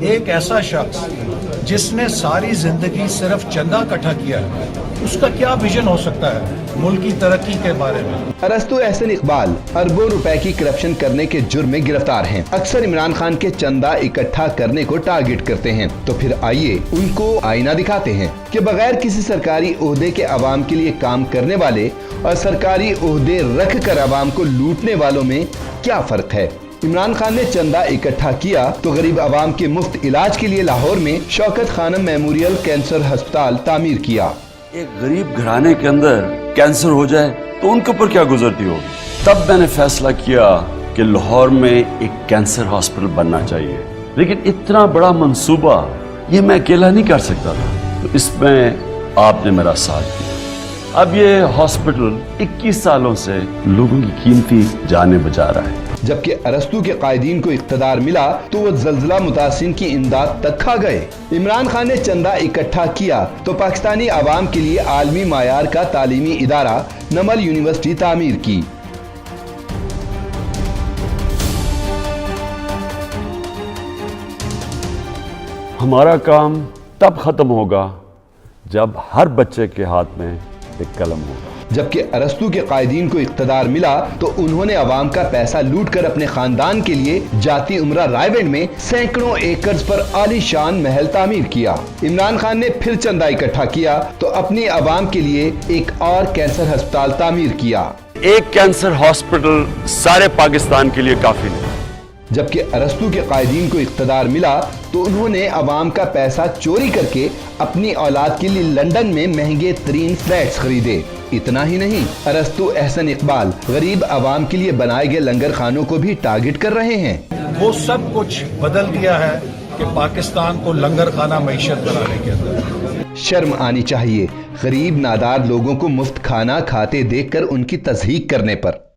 ایک ایسا شخص جس نے ساری زندگی صرف چندہ اکٹھا کیا ہے، اس کا کیا ویژن ہو سکتا ہے ملک کی ترقی کے بارے میں؟ ارسطو احسن اقبال اربوں روپے کی کرپشن کرنے کے جرم میں گرفتار ہیں۔ اکثر عمران خان کے چندہ اکٹھا کرنے کو ٹارگٹ کرتے ہیں، تو پھر آئیے ان کو آئینہ دکھاتے ہیں کہ بغیر کسی سرکاری عہدے کے عوام کے لیے کام کرنے والے اور سرکاری عہدے رکھ کر عوام کو لوٹنے والوں میں کیا فرق ہے۔ عمران خان نے چندہ اکٹھا کیا تو غریب عوام کے مفت علاج کے لیے لاہور میں شوکت خانم میموریل کینسر ہسپتال تعمیر کیا۔ ایک غریب گھرانے کے اندر کینسر ہو جائے تو ان کے اوپر کیا گزرتی ہوگی۔ تب میں نے فیصلہ کیا کہ لاہور میں ایک کینسر ہاسپٹل بننا چاہیے، لیکن اتنا بڑا منصوبہ یہ میں اکیلا نہیں کر سکتا تھا، تو اس میں آپ نے میرا ساتھ دیا۔ اب یہ ہاسپٹل 21 سالوں سے لوگوں کی قیمتی جانیں بچا رہا ہے۔ جبکہ ارسطو کے قائدین کو اقتدار ملا تو وہ زلزلہ متاثرین کی امداد تک کھا گئے۔ عمران خان نے چندہ اکٹھا کیا تو پاکستانی عوام کے لیے عالمی معیار کا تعلیمی ادارہ نمل یونیورسٹی تعمیر کی۔ ہمارا کام تب ختم ہوگا جب ہر بچے کے ہاتھ میں ایک قلم ہوگا۔ جبکہ ارسطو کے قائدین کو اقتدار ملا تو انہوں نے عوام کا پیسہ لوٹ کر اپنے خاندان کے لیے جاتی عمرہ رائے گنج میں سینکڑوں ایکڑز پر عالی شان محل تعمیر کیا۔ عمران خان نے پھر چندہ اکٹھا کیا تو اپنی عوام کے لیے ایک اور کینسر ہسپتال تعمیر کیا۔ ایک کینسر ہاسپٹل سارے پاکستان کے لیے کافی نہیں۔ جبکہ ارسطو کے قائدین کو اقتدار ملا تو انہوں نے عوام کا پیسہ چوری کر کے اپنی اولاد کے لیے لندن میں مہنگے ترین فلیٹس خریدے۔ اتنا ہی نہیں، ارسطو احسن اقبال غریب عوام کے لیے بنائے گئے لنگر خانوں کو بھی ٹارگٹ کر رہے ہیں۔ وہ سب کچھ بدل دیا ہے کہ پاکستان کو لنگر خانہ معیشت بنانے کے اندر۔ شرم آنی چاہیے غریب نادار لوگوں کو مفت کھانا کھاتے دیکھ کر ان کی تضحیک کرنے پر۔